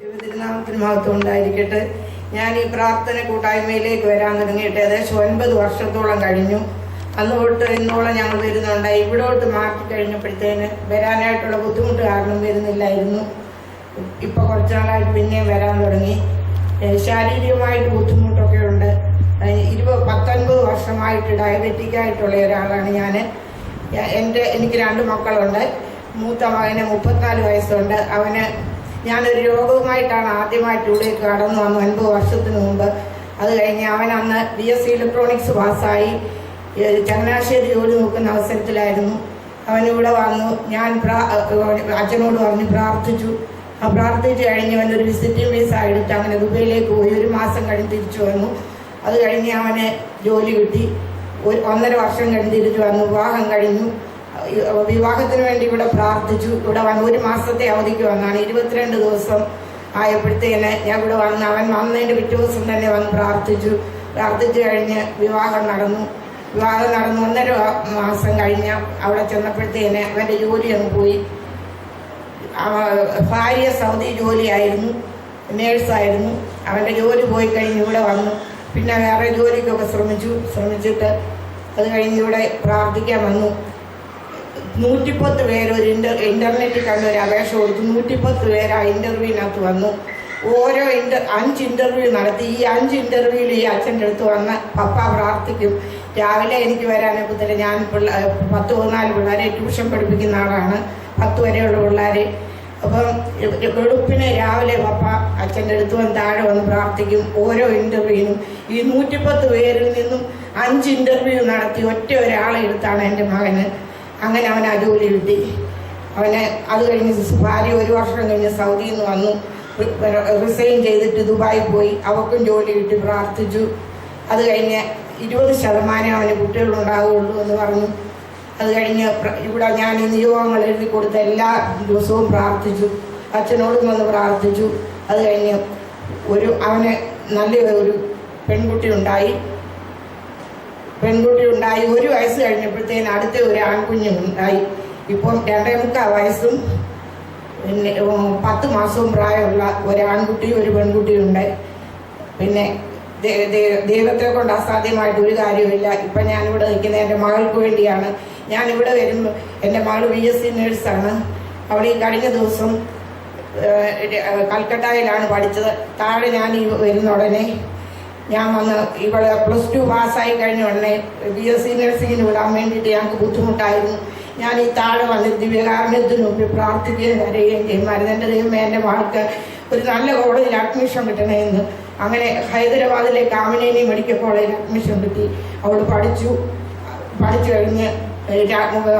തിരുനാമത്തിന് മഹത്വം ഉണ്ടായിരിക്കട്ടെ. ഞാൻ ഈ പ്രാർത്ഥന കൂട്ടായ്മയിലേക്ക് വരാൻ തുടങ്ങിയിട്ട് ഏകദേശം 9 വർഷത്തോളം കഴിഞ്ഞു. അന്ന് തൊട്ട് ഇന്നോളം ഞങ്ങൾ വരുന്നുണ്ടായി. ഇവിടോട്ട് മാറ്റി കഴിഞ്ഞപ്പോഴത്തേന് വരാനായിട്ടുള്ള ബുദ്ധിമുട്ട് കാരണം വരുന്നില്ലായിരുന്നു. ഇപ്പോൾ കുറച്ച് നാളായിട്ട് പിന്നെയും വരാൻ തുടങ്ങി. ശാരീരികമായിട്ട് ബുദ്ധിമുട്ടൊക്കെ ഉണ്ട്. 19 വർഷമായിട്ട് ഡയബറ്റിക് ആയിട്ടുള്ള ഒരാളാണ് ഞാൻ. എനിക്ക് 2 മക്കളുണ്ട്. മൂത്ത മകന് 34 വയസ്സുണ്ട്. അവന് ഞാനൊരു രോഗവുമായിട്ടാണ് ആദ്യമായിട്ട് ഇവിടേക്ക് കടന്നു വന്നു 9 വർഷത്തിന് മുമ്പ്. അത് കഴിഞ്ഞ് അവൻ അന്ന് BSc ഇലക്ട്രോണിക്സ് പാസ്സായി ചങ്ങനാശ്ശേരി ജോലി നോക്കുന്ന അവസരത്തിലായിരുന്നു. അവനിവിടെ വന്നു. ഞാൻ അച്ഛനോട് പറഞ്ഞ് പ്രാർത്ഥിച്ചു. പ്രാർത്ഥിച്ച് കഴിഞ്ഞ് അവനൊരു വിസിറ്റിംഗ് വിസ എടുത്ത് അങ്ങനെ ദുബൈയിലേക്ക് പോയി. 1 മാസം കഴിഞ്ഞ് തിരിച്ചു വന്നു. അത് കഴിഞ്ഞ് അവന് ജോലി കിട്ടി. 1.5 വർഷം കഴിഞ്ഞ് തിരിച്ചു വന്നു. വിവാഹം കഴിഞ്ഞു. വിവാഹത്തിന് വേണ്ടി ഇവിടെ പ്രാർത്ഥിച്ചു. ഇവിടെ വന്ന് 1 മാസത്തെ അവധിക്ക് വന്നാണ്. 22 ദിവസം ആയപ്പോഴത്തേന് ഞാൻ ഇവിടെ വന്ന് അവൻ വന്നതിൻ്റെ പിറ്റേ ദിവസം തന്നെ വന്ന് പ്രാർത്ഥിച്ചു കഴിഞ്ഞ് വിവാഹം നടന്നു. 1.5 മാസം കഴിഞ്ഞ് അവിടെ ചെന്നപ്പോഴത്തേന് അവൻ്റെ ജോലി അങ്ങ് പോയി. ഭാര്യ സൗദി ജോലിയായിരുന്നു, നേഴ്സായിരുന്നു. അവൻ്റെ ജോലി പോയി കഴിഞ്ഞ് ഇവിടെ വന്നു. പിന്നെ വേറെ ജോലിക്കൊക്കെ ശ്രമിച്ചിട്ട് അത് കഴിഞ്ഞ് ഇവിടെ പ്രാർത്ഥിക്കാൻ വന്നു. 110 പേര് ഒരു ഇന്റർനെറ്റിൽ കണ്ട ഒരു അപേക്ഷ കൊടുത്തു. 110 പേര് ആ ഇന്റർവ്യൂവിനകത്ത് വന്നു. ഓരോ 5 ഇന്റർവ്യൂ നടത്തി. ഈ 5 ഇന്റർവ്യൂവിൽ ഈ അച്ഛൻ്റെ അടുത്ത് വന്ന് പപ്പ പ്രാർത്ഥിക്കും. രാവിലെ എനിക്ക് വരാനൊക്കത്തില്ല. ഞാൻ 10-14 പിള്ളേരെ ട്യൂഷൻ പഠിപ്പിക്കുന്ന ആളാണ്, 10 വരെയുള്ള പിള്ളേരെ. അപ്പം വെളുപ്പിനെ രാവിലെ പപ്പ അച്ഛൻ്റെ അടുത്ത് വന്ന് താഴെ വന്ന് പ്രാർത്ഥിക്കും. ഓരോ ഇന്റർവ്യൂവിനും ഈ 110 പേരിൽ നിന്നും 5 ഇന്റർവ്യൂ നടത്തി ഒറ്റ ഒരാളെ എടുത്താണ് എൻ്റെ മകന്. അങ്ങനെ അവൻ ആ ജോലി കിട്ടി. അവന് അത് കഴിഞ്ഞ് ഭാര്യ 1 വർഷം കഴിഞ്ഞ് സൗദിയിൽ നിന്ന് വന്നു. റിസൈൻ ചെയ്തിട്ട് ദുബായി പോയി. അവൾക്കും ജോലി കിട്ടി. പ്രാർത്ഥിച്ചു. അത് കഴിഞ്ഞ് 20% അവന് കുട്ടികളുണ്ടാവുകയുള്ളൂ എന്ന് പറഞ്ഞു. അത് കഴിഞ്ഞ് ഇവിടെ ഞാൻ ഈ നിയോഗങ്ങൾ എഴുതി കൊടുത്ത എല്ലാ ദിവസവും പ്രാർത്ഥിച്ചു. അച്ഛനോടും വന്ന് പ്രാർത്ഥിച്ചു. അത് കഴിഞ്ഞ് അവന് നല്ല ഒരു പെൺകുട്ടി ഉണ്ടായി. 1 വയസ്സ് കഴിഞ്ഞപ്പോഴത്തേന് അടുത്ത ഒരു ആൺകുഞ്ഞുണ്ടായി. ഇപ്പം 2.25 വയസ്സും 10 മാസവും പ്രായമുള്ള ഒരു ആൺകുട്ടിയും ഒരു പെൺകുട്ടിയും ഉണ്ട്. പിന്നെ ദൈവത്തെ കൊണ്ട് അസാധ്യമായിട്ട് ഒരു കാര്യമില്ല. ഇപ്പം ഞാനിവിടെ നിൽക്കുന്നത് എൻ്റെ മകൾക്ക് വേണ്ടിയാണ്. ഞാനിവിടെ വരുമ്പോൾ എൻ്റെ മകൾ BSc നേഴ്സാണ്. അവിടെ ഈ കഴിഞ്ഞ ദിവസം കൽക്കട്ടയിലാണ് പഠിച്ചത്. താഴെ ഞാൻ വരുന്ന ഉടനെ ഞാൻ വന്ന് ഇവിടെ +2 പാസ്സായി കഴിഞ്ഞ ഉടനെ BSc നഴ്സിങ്ങിന് വിടാൻ വേണ്ടിയിട്ട് ഞങ്ങൾക്ക് ബുദ്ധിമുട്ടായിരുന്നു. ഞാൻ ഈ താഴെ വന്ന് ദിവ്യകാരുണ്യത്തിന് മുമ്പിൽ പ്രാർത്ഥിക്കുകയും കരയുകയും ചെയ്യുമായിരുന്നു. എൻ്റെ ദൈവമേ, എൻ്റെ മകൾക്ക് ഒരു നല്ല കോളേജിൽ അഡ്മിഷൻ കിട്ടണമെന്ന്. അങ്ങനെ ഹൈദരാബാദിലെ കാമിനേനി മെഡിക്കൽ കോളേജിൽ അഡ്മിഷൻ കിട്ടി. അവൾ പഠിച്ചു കഴിഞ്ഞ്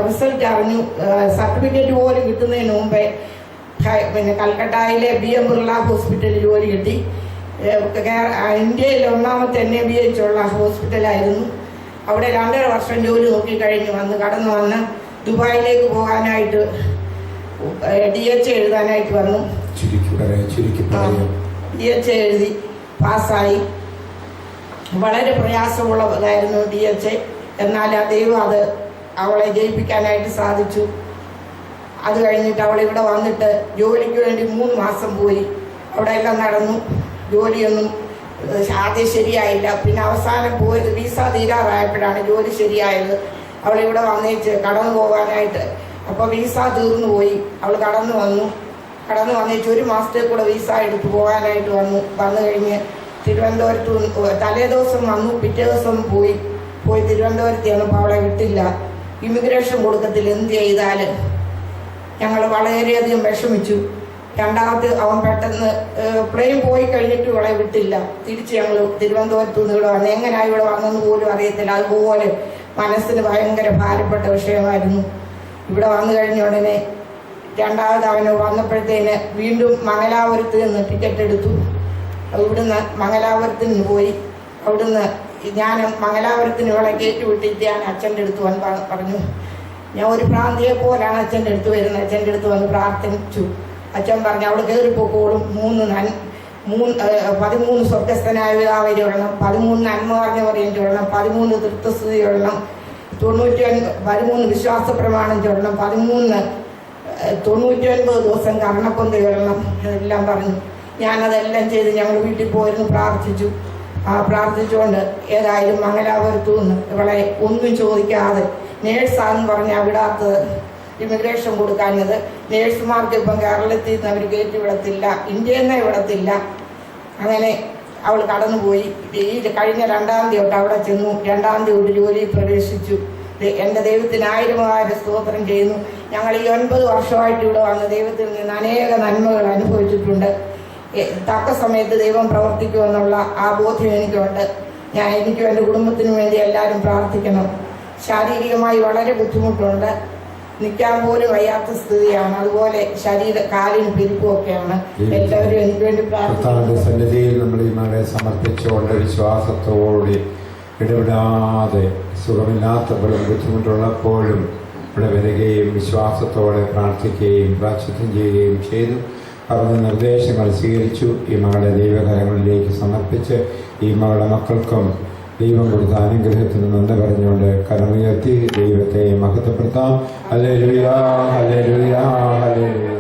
റിസൾട്ട് അറിഞ്ഞു. സർട്ടിഫിക്കറ്റ് പോലും കിട്ടുന്നതിന് മുമ്പേ പിന്നെ കൽക്കട്ടയിലെ BM ബിർള ഹോസ്പിറ്റലിൽ ജോലി കിട്ടി. ഇന്ത്യയിൽ 1ാമത്തെ NABH ഉള്ള ഹോസ്പിറ്റലായിരുന്നു. അവിടെ 2.5 വർഷം ജോലി നോക്കിക്കഴിഞ്ഞ് കടന്നു വന്ന് ദുബായിലേക്ക് പോകാനായിട്ട് DH എഴുതാനായിട്ട് വന്നു. DH എഴുതി പാസ്സായി. വളരെ പ്രയാസമുള്ളതായിരുന്നു DH. എന്നാൽ ദൈവം അവളെ ജയിപ്പിക്കാനായിട്ട് സാധിച്ചു. അത് കഴിഞ്ഞിട്ട് അവളിവിടെ വന്നിട്ട് ജോലിക്ക് വേണ്ടി 3 മാസം പോയി. അവിടെ എല്ലാം നടന്നു. ജോലിയൊന്നും ആദ്യം ശരിയായില്ല. പിന്നെ അവസാനം പോയത് വിസ തീരാറായപ്പോഴാണ് ജോലി ശരിയായത്. അവളിവിടെ വന്നേച്ച് കടന്നു പോകാനായിട്ട്. അപ്പോൾ വിസ തീർന്നു പോയി. അവൾ കടന്നു വന്നേച്ച് 1 മാസത്തേക്കൂടെ വിസ എടുത്ത് പോകാനായിട്ട് വന്നു കഴിഞ്ഞ് തിരുവനന്തപുരത്ത് തലേദിവസം വന്നു. പിറ്റേ ദിവസം പോയി തിരുവനന്തപുരത്ത് ചെന്നപ്പോൾ അവളെ വിട്ടില്ല. ഇമിഗ്രേഷൻ കൊടുക്കത്തില്ല. എന്ത് ചെയ്താൽ ഞങ്ങൾ വളരെയധികം വിഷമിച്ചു. രണ്ടാമത് അവൻ പെട്ടെന്ന് പ്ലെയിൻ പോയി കഴിഞ്ഞിട്ട് ഇവളെ വിട്ടില്ല. തിരിച്ച് ഞങ്ങൾ തിരുവനന്തപുരത്ത് നിന്ന് ഇവിടെ വന്ന് എങ്ങനെയാണ് ഇവിടെ വന്നെന്ന് പോലും അറിയത്തില്ല. അതുപോലെ മനസ്സിന് ഭയങ്കര ഭാരപ്പെട്ട വിഷയമായിരുന്നു. ഇവിടെ വന്നു കഴിഞ്ഞ ഉടനെ രണ്ടാമത് അവന് വന്നപ്പോഴത്തേന് വീണ്ടും മംഗലാപുരത്ത് നിന്ന് ടിക്കറ്റ് എടുത്തു. ഇവിടുന്ന് മംഗലാപുരത്തിന് പോയി. അവിടുന്ന് ഞാൻ മംഗലാപുരത്തിന് ഇവളെ കയറ്റി വിട്ടിട്ട് ഞാൻ അച്ഛൻ്റെ അടുത്ത് വന്ന് പറഞ്ഞു. ഞാൻ ഒരു ഭ്രാന്തിയെ പോലാണ് അച്ഛൻ്റെ അടുത്ത് വരുന്നത്. അച്ഛൻ്റെ അടുത്ത് വന്ന് പ്രാർത്ഥിച്ചു. അച്ഛൻ പറഞ്ഞു അവൾ കയറിപ്പോക്കോളും. 13 സ്വർഗസ്ഥനായ പിതാവേ ചൊല്ലണം, 13 നന്മ പറഞ്ഞ പറയും ചൊല്ലണം, 13 തൃത്വസ്തുതി ചൊല്ലണം, 13 വിശ്വാസ പ്രമാണം ചൊല്ലണം, 99 ദിവസം കർണക്കൊന്ത ചൊല്ലണം. എല്ലാം പറഞ്ഞു. ഞാനതെല്ലാം ചെയ്ത് ഞങ്ങൾ വീട്ടിൽ പോയിരുന്നു, പ്രാർത്ഥിച്ചു. പ്രാർത്ഥിച്ചുകൊണ്ട് ഏതായാലും മംഗലാപുരത്തു നിന്ന് ഇവളെ ഒന്നും ചോദിക്കാതെ നേഴ്സാന്ന് പറഞ്ഞാൽ വിടാത്തത്, ഇമിഗ്രേഷൻ കൊടുക്കാഞ്ഞത്. നേഴ്സുമാർക്ക് ഇപ്പം കേരളത്തിൽ നിന്ന് അവർ കയറ്റി വിടത്തില്ല, ഇന്ത്യയിൽ നിന്നേ വിടത്തില്ല. അങ്ങനെ അവൾ കടന്നുപോയി. ഈ കഴിഞ്ഞ 2-ാം തീയതി തൊട്ട് അവിടെ ചെന്നു. 2-ാം തീയതി ഒരു ജോലിയിൽ പ്രവേശിച്ചു. എൻ്റെ ദൈവത്തിന് 1000 സ്തോത്രം ചെയ്യുന്നു. ഞങ്ങൾ ഈ 9 വർഷമായിട്ട് ഇവിടെ വന്ന് ദൈവത്തിൽ നിന്ന് അനേക നന്മകൾ അനുഭവിച്ചിട്ടുണ്ട്. തക്ക സമയത്ത് ദൈവം പ്രവർത്തിക്കുമെന്നുള്ള ആ ബോധ്യം എനിക്കുണ്ട്. എനിക്കും എൻ്റെ കുടുംബത്തിനും വേണ്ടി എല്ലാവരും പ്രാർത്ഥിക്കണം. ശാരീരികമായി വളരെ ബുദ്ധിമുട്ടുണ്ട്, നിൽക്കാൻ പോലും വയ്യാത്ത സ്ഥിതിയാണ്. അതുപോലെ കാലിന് പെരുപ്പുമൊക്കെയാണ്. എല്ലാവരും എനിക്ക് വേണ്ടി പ്രാർത്ഥിക്കുന്നു. സന്നിധിയിൽ നമ്മൾ ഈ മകളെ സമർപ്പിച്ചുകൊണ്ട് വിശ്വാസത്തോടെ ഇടപെടാതെ സുഖമില്ലാത്തപ്പോഴും ബുദ്ധിമുട്ടുള്ളപ്പോഴും ഇവിടെ വരികയും വിശ്വാസത്തോടെ പ്രാർത്ഥിക്കുകയും പ്രാശ്ചിത്യം ചെയ്യുകയും ചെയ്തു. അവരുടെ നിർദ്ദേശങ്ങൾ സ്വീകരിച്ചു. ഈ മകളെ ദൈവകരങ്ങളിലേക്ക് സമർപ്പിച്ച് ഈ മകളുടെ മക്കൾക്കും ദൈവം കൊടുത്ത അനുഗ്രഹത്തിന് നന്ദി പറഞ്ഞുകൊണ്ട് കരമുയർത്തി ദൈവത്തെ മഹത്വപ്പെടുത്താം. Hallelujah, hallelujah, hallelujah.